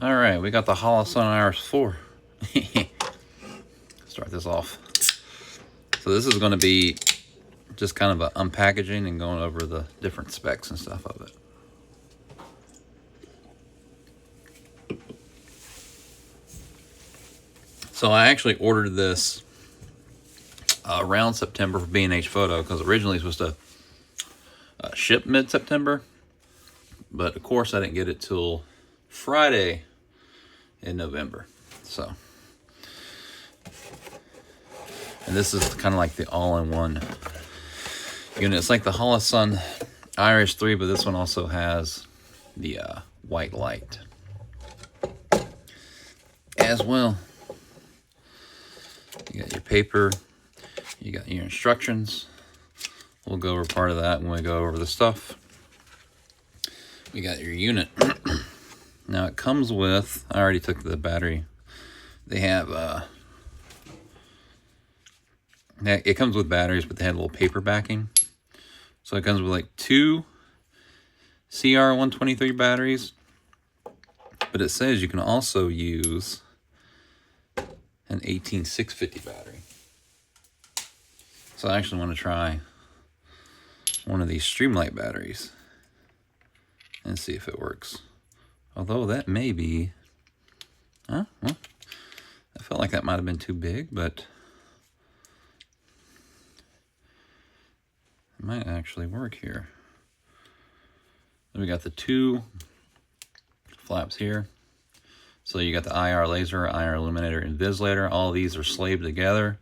All right, we got the Holosun IRIS 4. Start this off. So this is going to be just kind of an unpackaging and going over the different specs and stuff of it. So I actually ordered this around September for B&H Photo, because originally it was supposed to ship mid-September, but of course I didn't get it till Friday in November. So, and this is kind of like the all-in-one unit. It's like the Holosun IRIS 3, but this one also has the white light as well. You got your paper, you got your instructions. We'll go over part of that when we go over the stuff. We got your unit. Now it comes with, I already took the battery. They have, it comes with batteries, but they had a little paper backing. So it comes with like 2 CR123 batteries, but it says you can also use an 18650 battery. So I actually want to try one of these Streamlight batteries and see if it works. Although that may be, well, I felt like that might have been too big, but it might actually work here. Then we got the 2 flaps here. So you got the IR laser, IR illuminator, and vis laser. All of these are slaved together.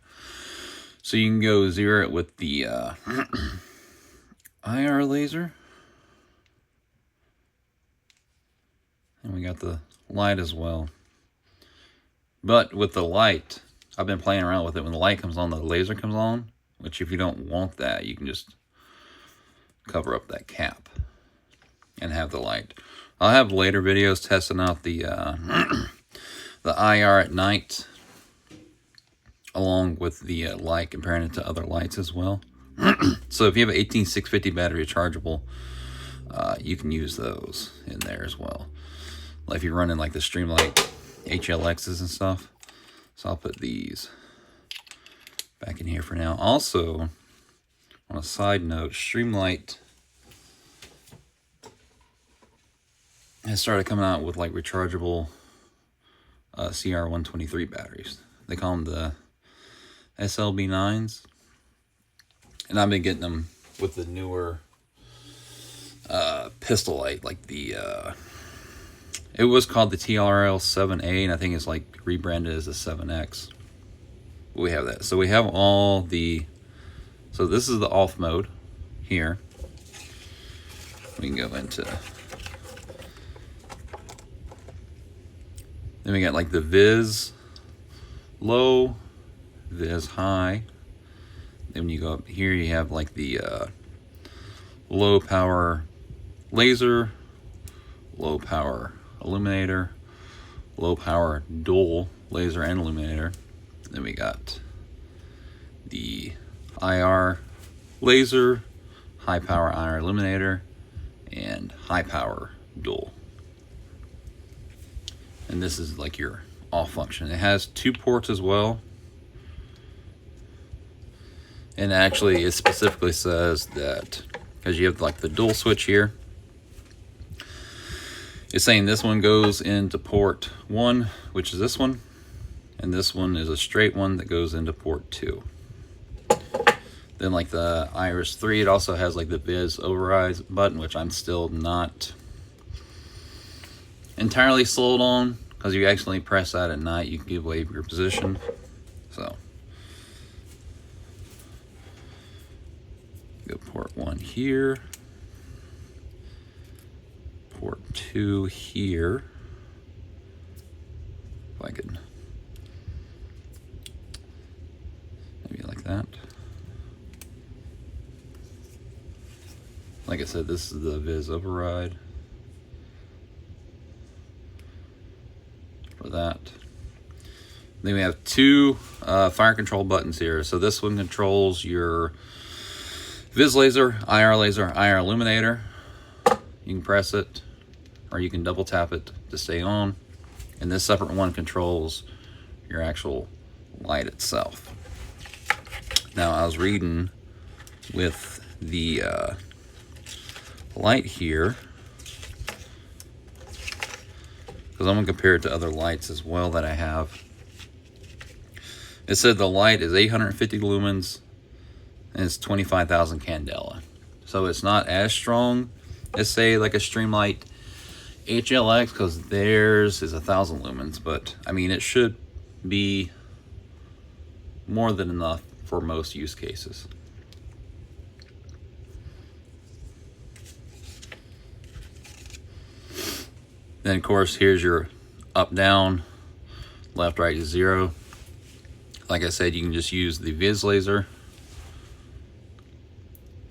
So you can go zero it with the IR laser. And we got the light as well. But with the light, I've been playing around with it. When the light comes on, the laser comes on. Which if you don't want that, you can just cover up that cap and have the light. I'll have later videos testing out the the IR at night, along with the light, comparing it to other lights as well. So if you have an 18650 battery rechargeable, you can use those in there as well. Like if you're running like the Streamlight HLXs and stuff. So I'll put these back in here for now. Also, on a side note, Streamlight has started coming out with like rechargeable CR123 batteries. They call them the SLB9s. And I've been getting them with the newer pistol light, like the it was called the TRL 7A, and I think it's like rebranded as the 7X. We have that. So we have all the, so this is the off mode here. We can go into, then we got like the vis low, vis high. Then when you go up here, you have like the low power laser, low power illuminator, low power dual laser and illuminator. Then we got the IR laser, high power IR illuminator, and high power dual. And this is like your off function. It has 2 ports as well. And actually it specifically says that, because you have like the dual switch here, it's saying this one goes into port 1, which is this one, and this one is a straight one that goes into port 2. Then like the IRIS 3, it also has like the vis override button, which I'm still not entirely sold on, because you accidentally press that at night, you can give away your position. So go port 1 here, port 2 here. If I could, maybe like that. Like I said, this is the vis override for that. Then we have 2 fire control buttons here. So this one controls your vis laser, IR illuminator. You can press it, or you can double tap it to stay on. and this separate one controls your actual light itself. Now, I was reading with the light here, because I'm going to compare it to other lights as well that I have. It said the light is 850 lumens and it's 25,000 candela. So it's not as strong as, say, like a Streamlight HLX, because theirs is 1,000 lumens. But I mean, it should be more than enough for most use cases. Then of course, here's your up, down, left, right is 0. Like I said, you can just use the Viz laser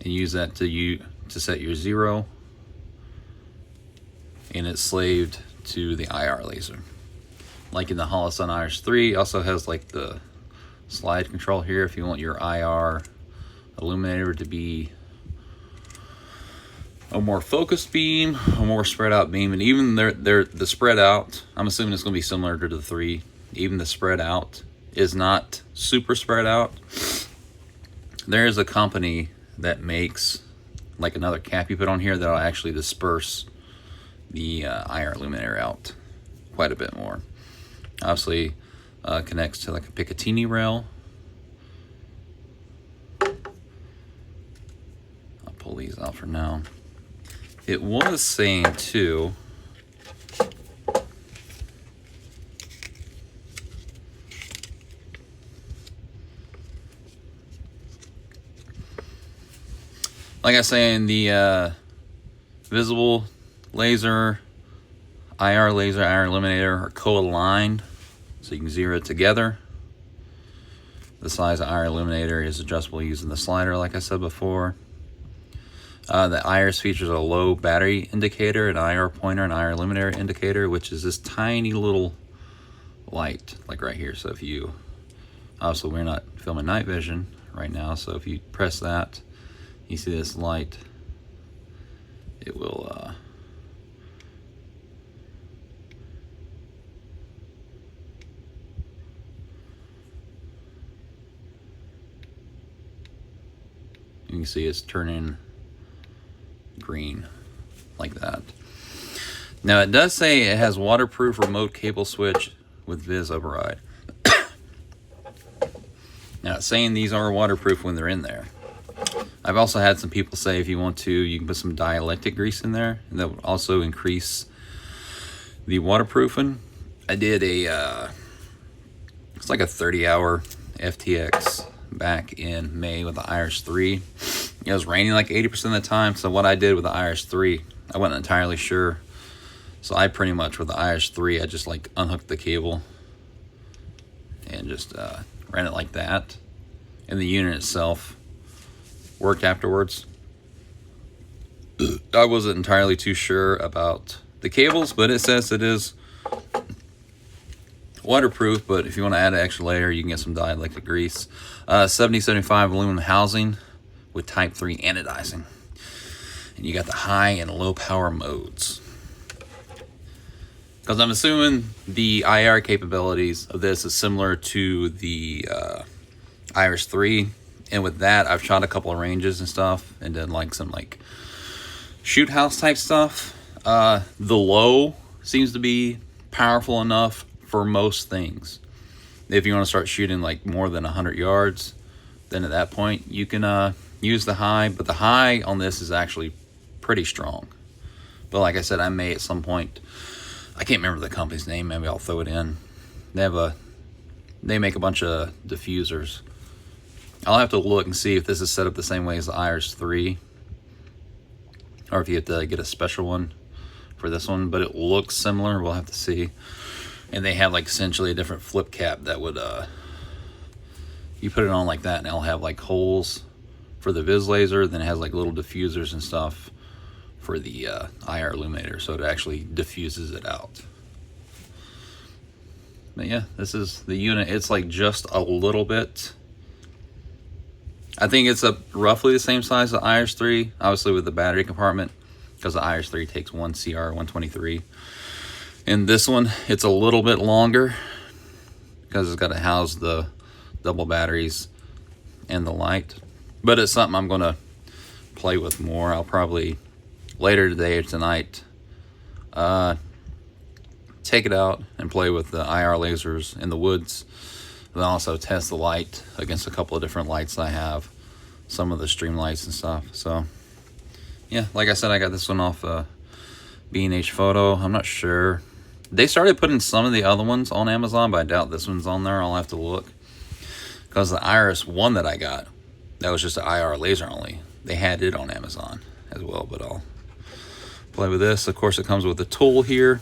and use that to set your 0, and it's slaved to the IR laser. Like in the Holosun IRIS 3, also has like the slide control here if you want your IR illuminator to be a more focused beam, a more spread out beam. And even the spread out, I'm assuming it's going to be similar to the 3. Even the spread out is not super spread out. There's a company that makes like another cap you put on here that'll actually disperse the IR illuminator out quite a bit more. Obviously connects to like a Picatinny rail. I'll pull these out for now. It was saying too, like I was saying, the visible laser, IR laser, IR illuminator are co-aligned, so you can zero it together. The size of IR illuminator is adjustable using the slider, like I said before. The IRIS features a low battery indicator, an IR pointer, an IR illuminator indicator, which is this tiny little light, like right here. So if you, obviously we're not filming night vision right now, so if you press that, you see this light, it will you can see it's turning green like that. Now it does say it has waterproof remote cable switch with Viz override. Now it's saying these are waterproof when they're in there. I've also had some people say if you want to, you can put some dielectric grease in there, and that would also increase the waterproofing. I did a it's like a 30-hour FTX back in May with the IRIS 3. It was raining like 80% of the time, so what I did with the IRIS 3, I wasn't entirely sure. So I pretty much, with the IRIS 3, I just like unhooked the cable and just ran it like that. And the unit itself worked afterwards. I wasn't entirely too sure about the cables, but it says it is waterproof. But if you want to add an extra layer, you can get some dielectric grease. 7075 aluminum housing with type 3 anodizing. And you got the high and low power modes. Because I'm assuming the IR capabilities of this is similar to the IRIS 3. And with that, I've shot a couple of ranges and stuff, and done like some like shoot house type stuff. The low seems to be powerful enough for most things. If you want to start shooting like more than 100 yards, then at that point you can use the high. But the high on this is actually pretty strong. But like I said, I may at some point, I can't remember the company's name, maybe I'll throw it in. They make a bunch of diffusers. I'll have to look and see if this is set up the same way as the IRIS 3, or if you have to get a special one for this one, but it looks similar. We'll have to see. And they have like essentially a different flip cap that would, you put it on like that and it'll have like holes for the Viz laser, then it has like little diffusers and stuff for the IR illuminator, so it actually diffuses it out. But yeah, this is the unit. It's like just a little bit, I think it's roughly the same size as the IRIS 3, obviously with the battery compartment, because the IRIS 3 takes one CR 123. And this one, it's a little bit longer because it's got to house the double batteries and the light. But it's something I'm gonna play with more. I'll probably later today or tonight take it out and play with the IR lasers in the woods. Then also test the light against a couple of different lights I have, some of the stream lights and stuff. So yeah, like I said, I got this one off B&H Photo. I'm not sure. They started putting some of the other ones on Amazon, but I doubt this one's on there. I'll have to look. Because the Iris one that I got, that was just an IR laser only. They had it on Amazon as well, but I'll play with this. Of course, it comes with a tool here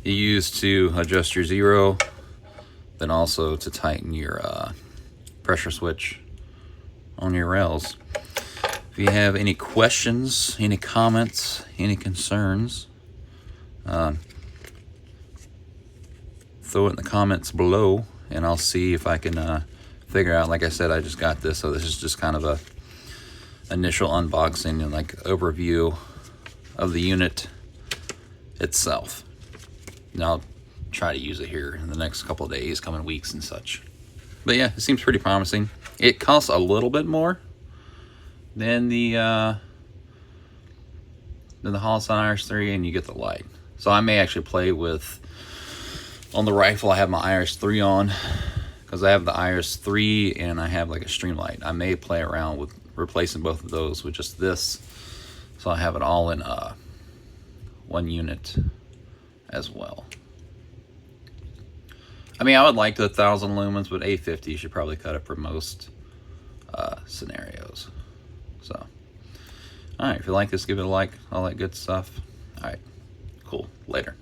you use to adjust your zero, then also to tighten your pressure switch on your rails. If you have any questions, any comments, any concerns, throw it in the comments below, and I'll see if I can figure out. Like I said, I just got this, so this is just kind of a initial unboxing and like overview of the unit itself. And I'll try to use it here in the next couple of days, coming weeks and such. But yeah, it seems pretty promising. It costs a little bit more than the Holosun IRIS 3, and you get the light. So I may actually play with, on the rifle I have my IRIS 3 on, because I have the IRIS 3 and I have like a stream light. I may play around with replacing both of those with just this, so I have it all in one unit as well. I mean, I would like the 1000 lumens, but 850 should probably cut it for most scenarios. So, all right, if you like this, give it a like, all that good stuff. All right, cool, later.